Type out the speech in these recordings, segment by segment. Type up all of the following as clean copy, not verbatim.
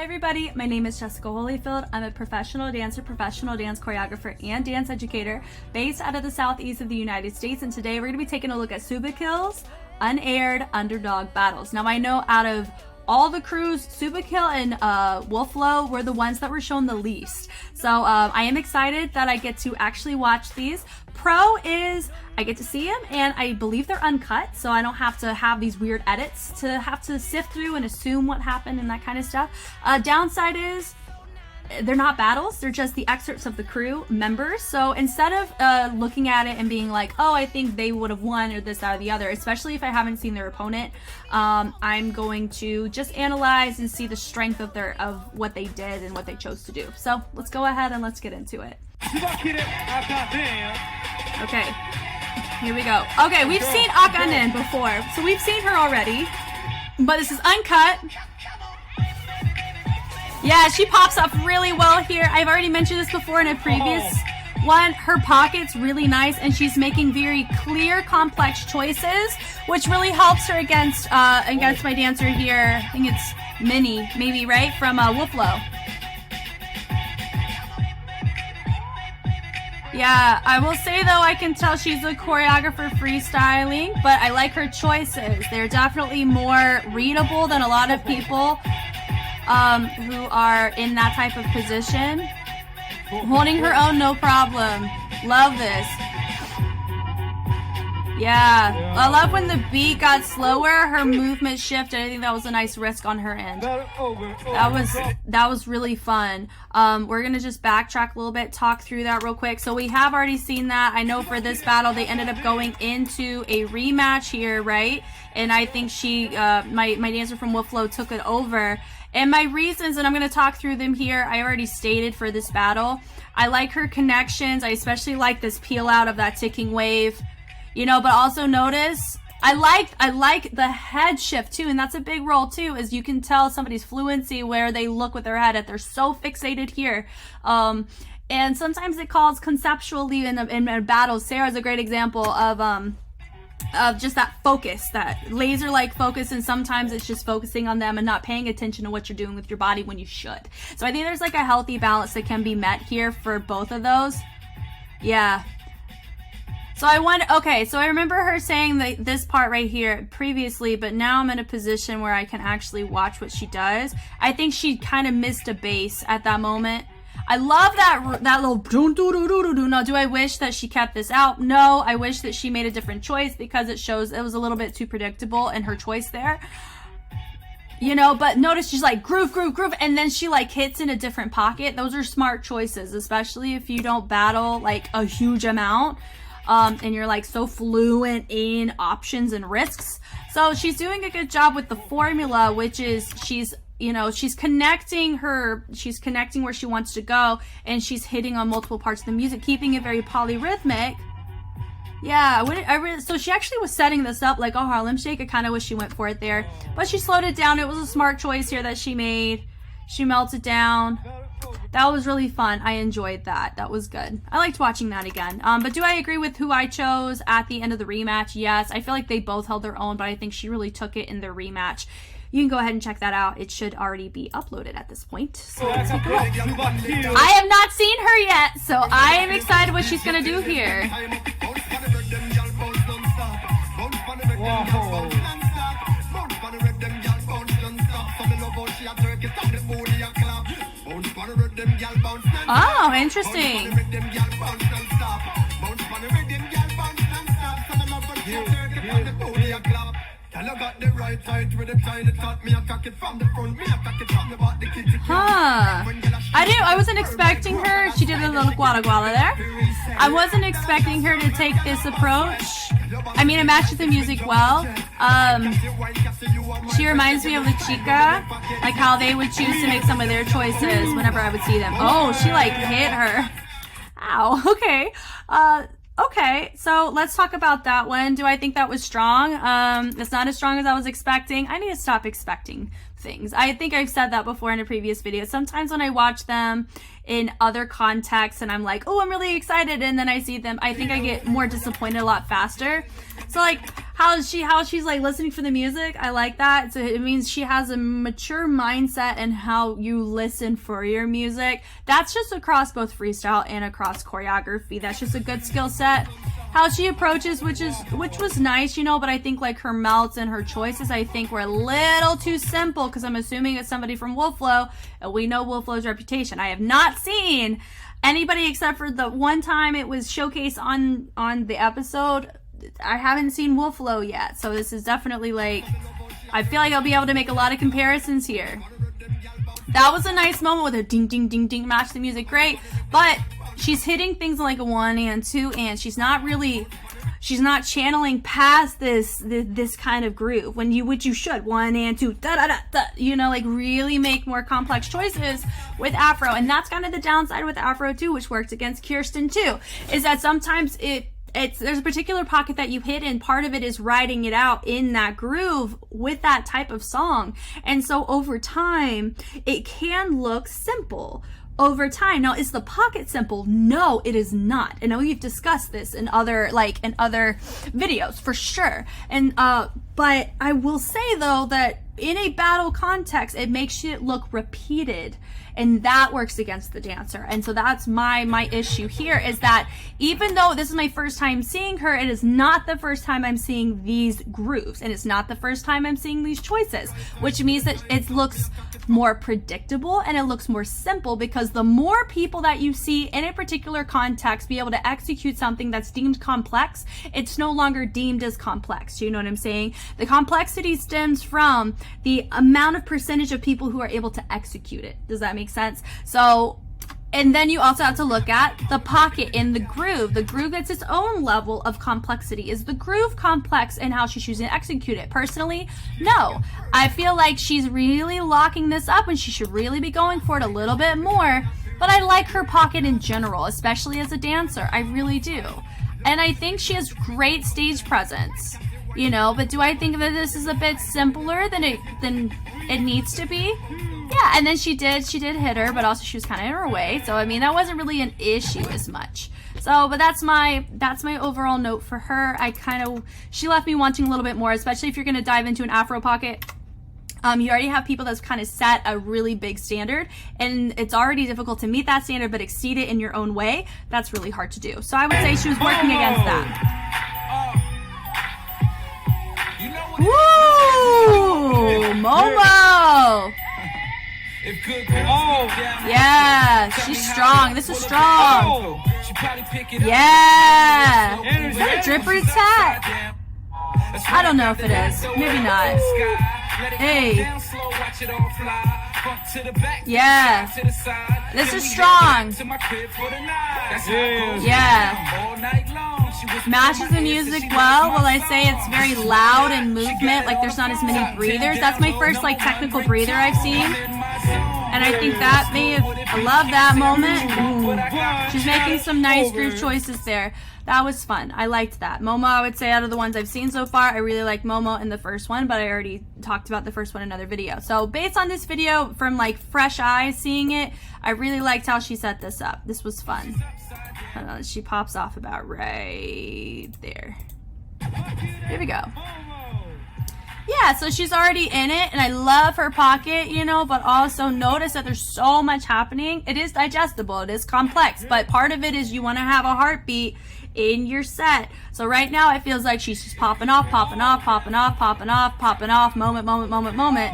everybody, my name is Jessica Holyfield. I'm a professional dancer, professional dance choreographer, and dance educator based out of the southeast of the United States, and today we're going to be taking a look at Tsubakill's unaired underdog battles. Now I know out of all the crews, Tsubakill and Wolflow were the ones that were shown the least. So I am excited that I get to actually watch these. Pro is I get to see them, and I believe they're uncut, so I don't have to have these weird edits to have to sift through and assume what happened and that kind of stuff. Downside is they're not battles, they're just the excerpts of the crew members. So instead of looking at it and being like, oh, I think they would have won or this, that, or the other, especially if I haven't seen their opponent, I'm going to just analyze and see the strength of what they did and what they chose to do. So let's go ahead and let's get into it. Okay, here we go. Okay, we've seen Akanen before, so we've seen her already, but this is uncut. Yeah, she pops up really well here. I've already mentioned this before in a previous one. Her pocket's really nice, and she's making very clear, complex choices, which really helps her against my dancer here. I think it's Minnie, maybe, right? From Wolflow. Yeah, I will say though, I can tell she's a choreographer freestyling, but I like her choices. They're definitely more readable than a lot of people who are in that type of position. Holding her own, no problem. Love this. Yeah, I love when the beat got slower, her movement shifted. I think that was a nice risk on her end. That was really fun. We're gonna just backtrack a little bit, talk through that real quick. So we have already seen that. I know for this battle they ended up going into a rematch here, right? And I think she, my dancer from Wolflow took it over. And my reasons, and I'm gonna talk through them here, I already stated for this battle. I like her connections. I especially like this peel out of that ticking wave. You know, but also notice, I like the head shift too, and that's a big role too, is you can tell somebody's fluency where they look with their head at. They're so fixated here. And sometimes it calls conceptually in a battle. Sarah's a great example of just that focus, that laser-like focus, and sometimes it's just focusing on them and not paying attention to what you're doing with your body when you should. So I think there's like a healthy balance that can be met here for both of those. Yeah. So I remember her saying this part right here previously, but now I'm in a position where I can actually watch what she does. I think she kind of missed a base at that moment. I love that little do-do-do-do-do-do. Now, do I wish that she kept this out? No, I wish that she made a different choice because it shows it was a little bit too predictable in her choice there. You know, but notice she's like groove, groove, groove, and then she like hits in a different pocket. Those are smart choices, especially if you don't battle like a huge amount. And you're like so fluent in options and risks. So she's doing a good job with the formula, which is she's connecting where she wants to go, and she's hitting on multiple parts of the music, keeping it very polyrhythmic. Yeah, so she actually was setting this up like a Harlem Shake. I kind of wish she went for it there, but she slowed it down. It was a smart choice here that she made. She melted down. That was really fun. I enjoyed that. That was good. I liked watching that again. But do I agree with who I chose at the end of the rematch? Yes. I feel like they both held their own, but I think she really took it in their rematch. You can go ahead and check that out. It should already be uploaded at this point. So let's take a look. I have not seen her yet, so I am excited what she's going to do here. Whoa. Oh, interesting. Huh. I wasn't expecting her. She did a little guala guala there. I wasn't expecting her to take this approach. I mean, it matches the music well. She reminds me of the Chica, like how they would choose to make some of their choices whenever I would see them. Oh, she like hit her. Ow. Okay. Okay, so let's talk about that one. Do I think that was strong? It's not as strong as I was expecting. I need to stop expecting things. I think I've said that before in a previous video. Sometimes when I watch them in other contexts and I'm like, oh, I'm really excited, and then I see them, I think I get more disappointed a lot faster. So like how she's like listening for the music, I like that. So it means she has a mature mindset and how you listen for your music. That's just across both freestyle and across choreography. That's just a good skill set. How she approaches, which was nice, you know, but I think like her melts and her choices, I think were a little too simple, because I'm assuming it's somebody from Wolflow, and we know Wolflow's reputation. I have not seen anybody except for the one time it was showcased on the episode. I haven't seen Wolflow yet, so this is definitely like, I feel like I'll be able to make a lot of comparisons here. That was a nice moment with a ding ding ding ding, match the music, great, but she's hitting things like a 1 and 2 and she's not channeling past this kind of groove which you should 1 and 2 da da da da, you know, like really make more complex choices with Afro. And that's kind of the downside with Afro too, which worked against Kirsten too, is that sometimes there's a particular pocket that you hit, and part of it is riding it out in that groove with that type of song. And so over time, it can look simple. Over time. Now, is the pocket simple? No, it is not. And we've discussed this in other videos for sure. And but I will say though that in a battle context, it makes it look repeated, and that works against the dancer. And so that's my issue here, is that even though this is my first time seeing her, it is not the first time I'm seeing these grooves, and it's not the first time I'm seeing these choices, which means that it looks more predictable and it looks more simple, because the more people that you see in a particular context be able to execute something that's deemed complex, it's no longer deemed as complex. You know what I'm saying? The complexity stems from the amount of percentage of people who are able to execute it. Does that make sense? So, and then you also have to look at the pocket in the groove. The groove gets its own level of complexity. Is the groove complex in how she's choosing to execute it? Personally, no. I feel like she's really locking this up and she should really be going for it a little bit more. But I like her pocket in general, especially as a dancer. I really do. And I think she has great stage presence. You know, but do I think that this is a bit simpler than it needs to be? Yeah, and then she did hit her, but also she was kind of in her way. So I mean, that wasn't really an issue as much. So, but that's my overall note for her. She left me wanting a little bit more, especially if you're gonna dive into an Afro pocket. You already have people that's kind of set a really big standard, and it's already difficult to meet that standard, but exceed it in your own way. That's really hard to do. So I would say she was working against that. Woo! Momo! Yeah, she's strong. This is strong. Yeah. Is that a drip reset? I don't know if it is. Maybe not. Hey. Yeah. This is strong. Yeah. Matches the music well. Will I say it's very loud and movement, like there's not as many breathers. That's my first like technical breather I've seen, and I think that I love that moment. Ooh. She's making some nice groove choices there. That was fun. I liked that. Momo, I would say out of the ones I've seen so far, I really like Momo in the first one, but I already talked about the first one in another video. So based on this video, from like fresh eyes seeing it, I really liked how she set this up. This was fun. She pops off about right there. Here we go. Yeah, so she's already in it, and I love her pocket, you know, but also notice that there's so much happening. It is digestible, it is complex, but part of it is you want to have a heartbeat in your set. So right now it feels like she's just popping off, popping off, popping off, popping off, popping off, moment, moment, moment, moment.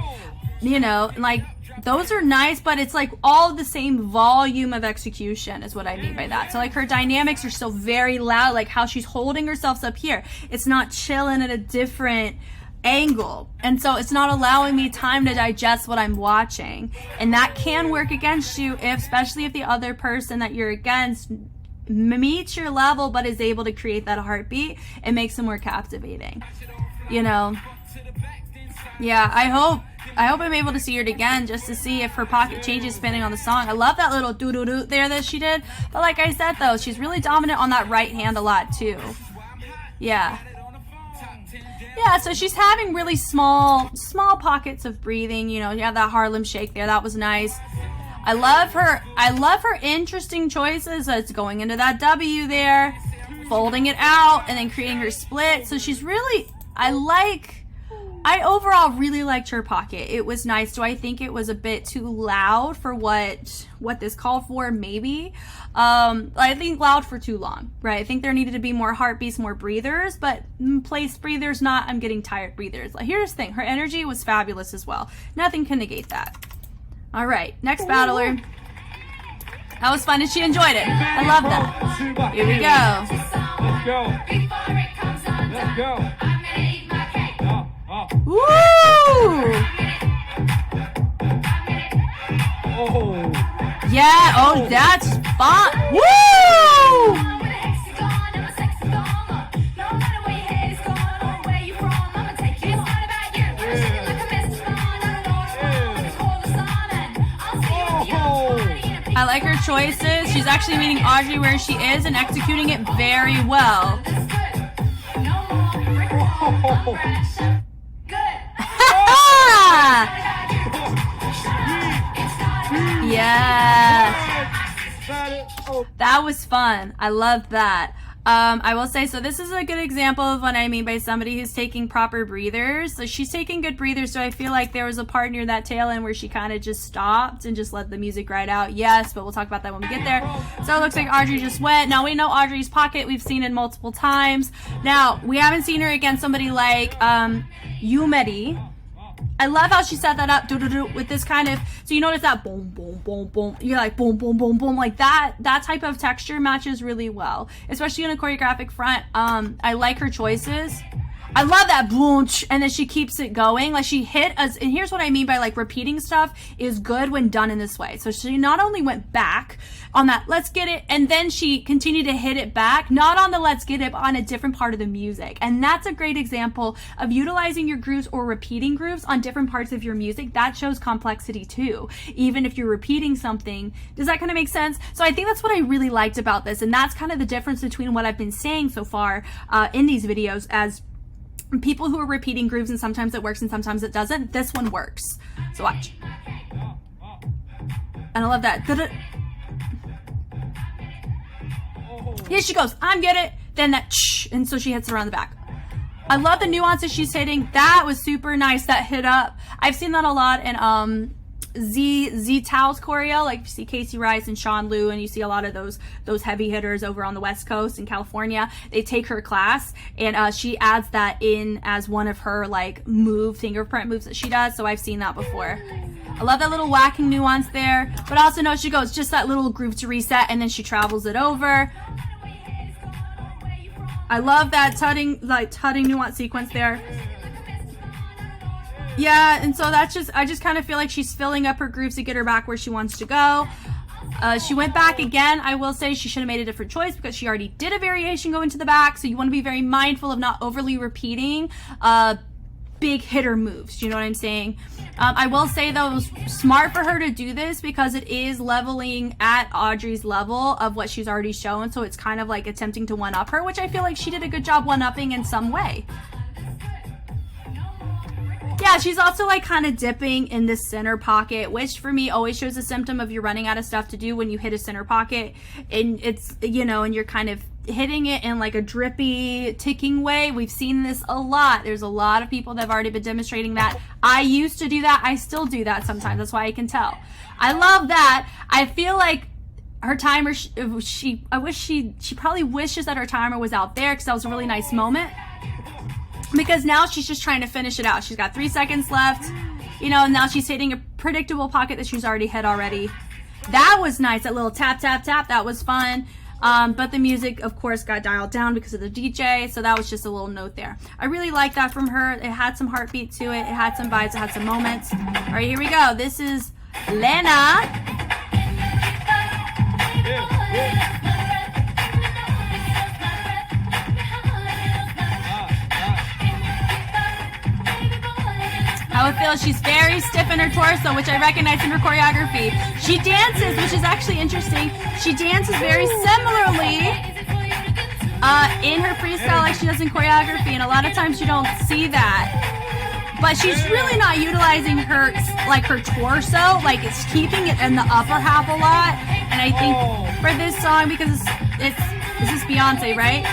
You know, like those are nice, but it's like all the same volume of execution is what I mean by that. So like her dynamics are still very loud, like how she's holding herself up here. It's not chilling at a different angle, and so it's not allowing me time to digest what I'm watching, and that can work against you, especially if the other person that you're against meets your level but is able to create that heartbeat. It makes it more captivating, you know. Yeah, I hope I'm able to see her again, just to see if her pocket changes depending on the song. I love that little doo-doo-doo there that she did, but like I said though, she's really dominant on that right hand a lot too. Yeah, so she's having really small pockets of breathing, you know. You have that Harlem Shake there, that was nice. I love her interesting choices. It's going into that W there. folding it out and then creating her split. So she's really, I overall really liked her pocket. It was nice. Do I think it was a bit too loud for what this called for? Maybe. I think loud for too long, right? I think there needed to be more heartbeats, more breathers, but placed breathers, not I'm getting tired breathers. Like, here's the thing. Her energy was fabulous as well. Nothing can negate that. All right, next battler. That was fun and she enjoyed it. I love that. Here we go. Let's go. Let's go. Woo! Oh. Yeah, oh, that's fun. Woo! I like her choices. She's actually meeting Audrey where she is and executing it very well. Yeah. That was fun. I love that. I will say, so this is a good example of what I mean by somebody who's taking proper breathers. So she's taking good breathers, so I feel like there was a part near that tail end where she kind of just stopped and just let the music ride out. Yes, but we'll talk about that when we get there. So it looks like Audrey just went. Now we know Audrey's pocket. We've seen it multiple times. Now, we haven't seen her against somebody like Yumeri. I love how she set that up with this kind of, so you notice that boom, boom, boom, boom. You're like boom, boom, boom, boom. Like that type of texture matches really well, especially in a choreographic front. I like her choices. I love that boom, and then she keeps it going. Like she hit us, and here's what I mean by like repeating stuff is good when done in this way. So she not only went back on that let's get it, and then she continued to hit it back, not on the let's get it, but on a different part of the music. And that's a great example of utilizing your grooves or repeating grooves on different parts of your music. That shows complexity too, even if you're repeating something. Does that kind of make sense? So I think that's what I really liked about this, and that's kind of the difference between what I've been saying so far in these videos as people who are repeating grooves, and sometimes it works and sometimes it doesn't. This one works. So watch. And I love that. Here she goes. I'm get it. Then that and so she hits it around the back. I love the nuances she's hitting. That was super nice. That hit up. I've seen that a lot in Z Tao's choreo, like you see Casey Rice and Sean Liu, and you see a lot of those heavy hitters over on the West Coast in California. They take her class, and she adds that in as one of her like fingerprint moves that she does. So I've seen that before. I love that little whacking nuance there, but also no, she goes just that little groove to reset, and then she travels it over. I love that tutting nuance sequence there. Yeah, and so that's just, I just kind of feel like she's filling up her grooves to get her back where she wants to go. She went back again. I will say she should have made a different choice because she already did a variation going to the back. So you want to be very mindful of not overly repeating big hitter moves. You know what I'm saying? I will say though, it was smart for her to do this because it is leveling at Audrey's level of what she's already shown. So it's kind of like attempting to one-up her, which I feel like she did a good job one-upping in some way. Yeah, she's also like kind of dipping in the center pocket, which for me always shows a symptom of you're running out of stuff to do when you hit a center pocket. And it's, you know, and you're kind of hitting it in like a drippy, ticking way. We've seen this a lot. There's a lot of people that have already been demonstrating that. I used to do that. I still do that sometimes. That's why I can tell. I love that. I feel like her timer, I wish she probably wishes that her timer was out there because that was a really nice moment. Because now she's just trying to finish it out. She's got 3 seconds left, you know, and now she's hitting a predictable pocket that she's already hit already. That was nice, that little tap, tap, tap, that was fun. But the music, of course, got dialed down because of the DJ, so that was just a little note there. I really like that from her. It had some heartbeat to it. It had some vibes. It had some moments. All right, here we go. This is Lena. I would feel she's very stiff in her torso, which I recognize in her choreography. She dances, which is actually interesting. She dances very similarly in her freestyle like she does in choreography, and a lot of times you don't see that. But she's really not utilizing her torso, like it's keeping it in the upper half a lot. And I think for this song, because it's This is Beyonce, right?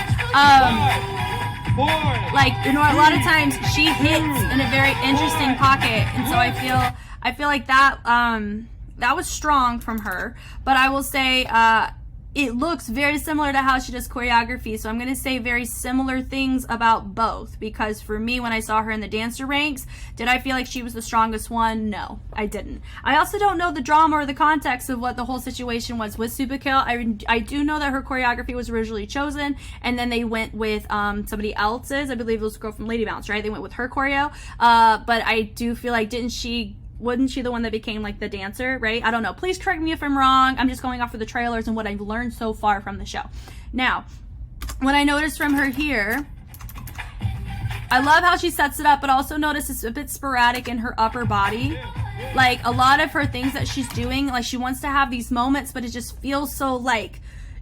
Like, you know, a lot of times she hits in a very interesting pocket, and so I feel like that that was strong from her. But I will say it looks very similar to how she does choreography, so I'm going to say very similar things about both, because for me, when I saw her in the dancer ranks, did I feel like she was the strongest one? No, I didn't. I also don't know the drama or the context of what the whole situation was with Tsubakill. I do know that her choreography was originally chosen, and then they went with somebody else's. I believe it was a girl from Lady Bounce, right? They went with her choreo, but I do feel like wasn't she the one that became like the dancer, right? I don't know. Please correct me if I'm wrong. I'm just going off of the trailers and what I've learned so far from the show. Now, what I noticed from her here, I love how she sets it up, but also notice it's a bit sporadic in her upper body. Like, a lot of her things that she's doing, like, she wants to have these moments, but it just feels so, like,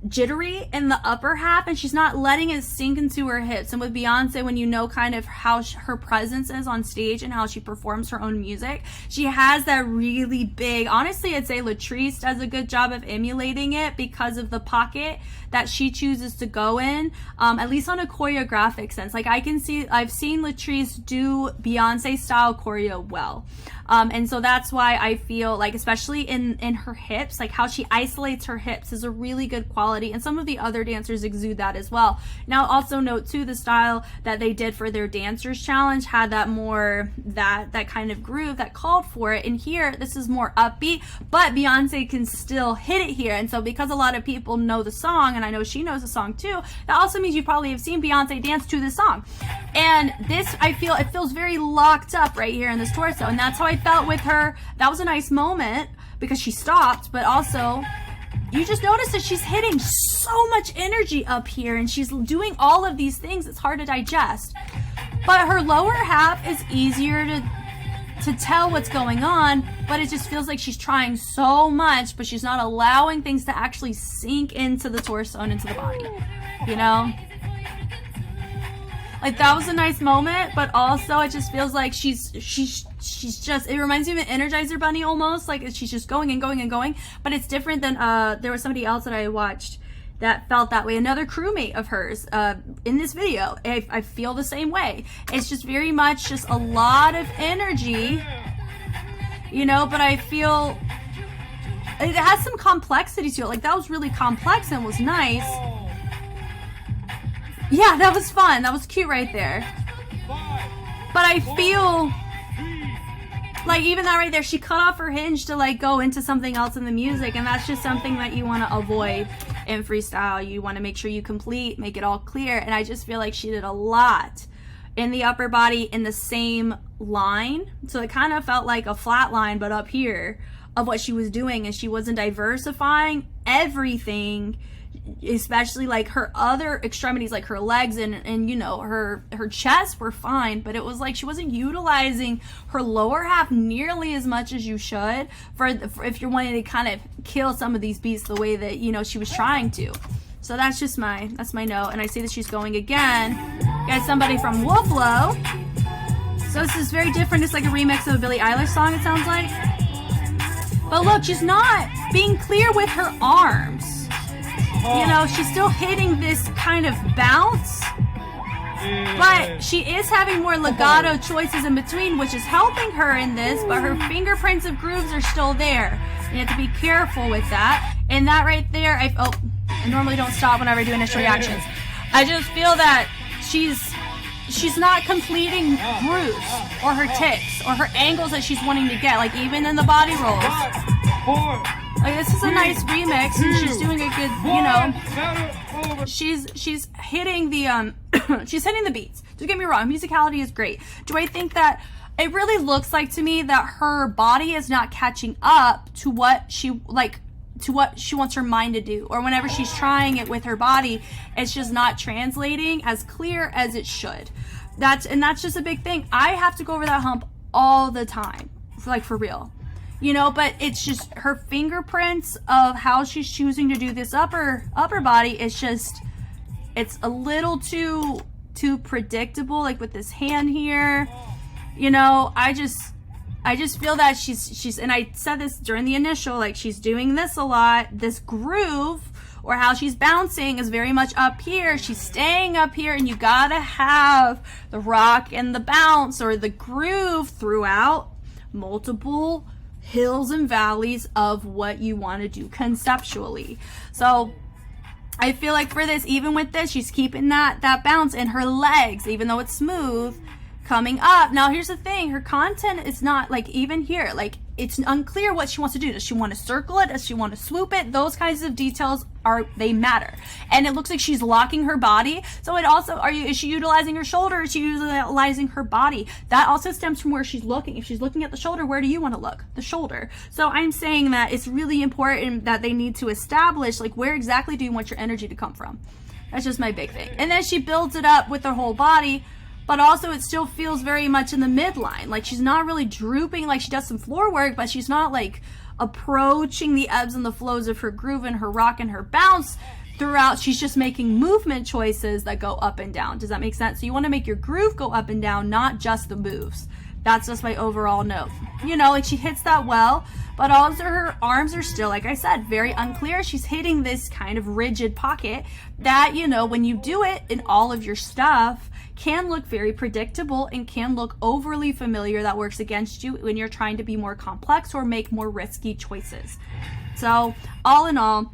jittery in the upper half, and she's not letting it sink into her hips. And with Beyonce, when you know kind of how her presence is on stage and how she performs her own music, she has that really big, honestly, I'd say Latrice does a good job of emulating it because of the pocket that she chooses to go in, at least on a choreographic sense. Like, I've seen Latrice do Beyonce style choreo well. And so that's why I feel like, especially in her hips, like how she isolates her hips is a really good quality, and some of the other dancers exude that as well. Now, also note too, the style that they did for their dancers challenge had that more, that kind of groove that called for it. And here, this is more upbeat, but Beyonce can still hit it here. And so because a lot of people know the song, and I know she knows the song too, that also means you probably have seen Beyonce dance to the song. And this, I feel, it feels very locked up right here in this torso, and that's how I felt with her. That was a nice moment because she stopped, but also you just notice that she's hitting so much energy up here, and she's doing all of these things. It's hard to digest, but her lower half is easier to tell what's going on, but it just feels like she's trying so much, but she's not allowing things to actually sink into the torso and into the body, you know? Like, that was a nice moment, but also it just feels like she's just, it reminds me of an Energizer Bunny almost, like she's just going and going and going, but it's different than, there was somebody else that I watched that felt that way, another crewmate of hers, in this video. I feel the same way. It's just very much just a lot of energy, you know, but I feel it has some complexity to it. Like, that was really complex and was nice. Yeah, that was fun. That was cute right there. But I feel like even that right there, she cut off her hinge to like go into something else in the music, and that's just something that you want to avoid in freestyle. You want to make sure you complete, make it all clear, and I just feel like she did a lot in the upper body in the same line. So it kind of felt like a flat line, but up here of what she was doing, and she wasn't diversifying everything, especially like her other extremities, like her legs and you know, her chest were fine, but it was like she wasn't utilizing her lower half nearly as much as you should for if you're wanting to kind of kill some of these beats the way that, you know, she was trying to. So that's my note. And I see that she's going again. Got somebody from Wolflow. So this is very different. It's like a remix of a Billie Eilish song, it sounds like. But look, she's not being clear with her arms. You know, she's still hitting this kind of bounce, but she is having more legato choices in between, which is helping her in this, but her fingerprints of grooves are still there. You have to be careful with that. And that right there, I normally don't stop whenever I do initial reactions. I just feel that she's not completing grooves or her tips or her angles that she's wanting to get, like even in the body rolls. Like, this is a nice remix, and she's doing a good, you know, she's hitting the, she's hitting the beats. Don't get me wrong, musicality is great. Do I think that it really looks like to me that her body is not catching up to what she wants her mind to do, or whenever she's trying it with her body, it's just not translating as clear as it should. That's just a big thing. I have to go over that hump all the time, like for real. You know, but it's just her fingerprints of how she's choosing to do this upper body. It's a little too predictable, like with this hand here. You know, I just feel that she's, and I said this during the initial, like she's doing this a lot, this groove, or how she's bouncing is very much up here. She's staying up here, and you gotta have the rock and the bounce or the groove throughout multiple hills and valleys of what you want to do conceptually. So I feel like for this, even with this, she's keeping that bounce in her legs, even though it's smooth, coming up. Now, here's the thing. Her content is not, like, even here, like, it's unclear what she wants to do. Does she want to circle it? Does she want to swoop it? Those kinds of details they matter. And it looks like she's locking her body. So it also, is she utilizing her shoulder? Is she utilizing her body? That also stems from where she's looking. If she's looking at the shoulder, where do you want to look? The shoulder. So I'm saying that it's really important that they need to establish, like, where exactly do you want your energy to come from? That's just my big thing. And then she builds it up with her whole body, but also it still feels very much in the midline. Like, she's not really drooping. Like, she does some floor work, but she's not, like, approaching the ebbs and the flows of her groove and her rock and her bounce throughout. She's just making movement choices that go up and down. Does that make sense? So you want to make your groove go up and down, not just the moves. That's just my overall note. You know, like, she hits that well, but also her arms are still, like I said, very unclear. She's hitting this kind of rigid pocket that, you know, when you do it in all of your stuff, can look very predictable and can look overly familiar. That works against you when you're trying to be more complex or make more risky choices. So all in all,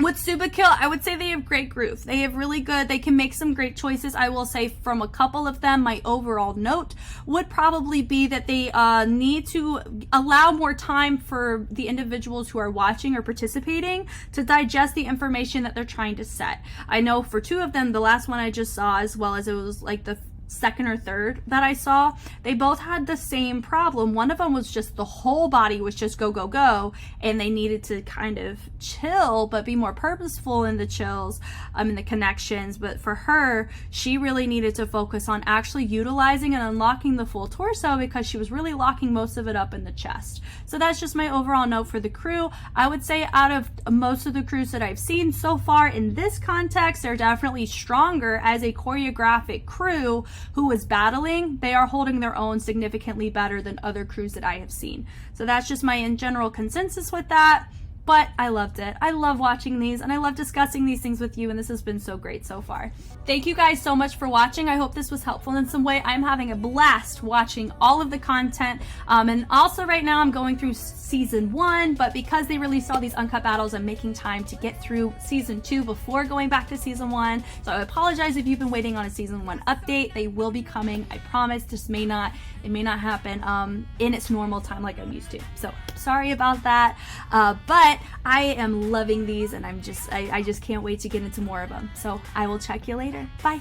with Tsubakill, I would say they have great groove. They have really good, they can make some great choices. I will say from a couple of them, my overall note would probably be that they need to allow more time for the individuals who are watching or participating to digest the information that they're trying to set. I know for two of them, the last one I just saw, as well as it was like the second or third that I saw, they both had the same problem. One of them was just the whole body was just go, go, go, and they needed to kind of chill, but be more purposeful in the chills, in the connections. But for her, she really needed to focus on actually utilizing and unlocking the full torso, because she was really locking most of it up in the chest. So that's just my overall note for the crew. I would say out of most of the crews that I've seen so far in this context, they're definitely stronger as a choreographic crew who is battling. They are holding their own significantly better than other crews that I have seen. So that's just my in general consensus with that. But I loved it. I love watching these, and I love discussing these things with you, and this has been so great so far. Thank you guys so much for watching. I hope this was helpful in some way. I'm having a blast watching all of the content, and also right now I'm going through season 1, but because they released all these uncut battles, I'm making time to get through season 2 before going back to season 1. So I apologize if you've been waiting on a season 1 update. They will be coming, I promise. It may not happen in its normal time like I'm used to. So sorry about that, but I am loving these, and I just can't wait to get into more of them. So I will check you later. Bye.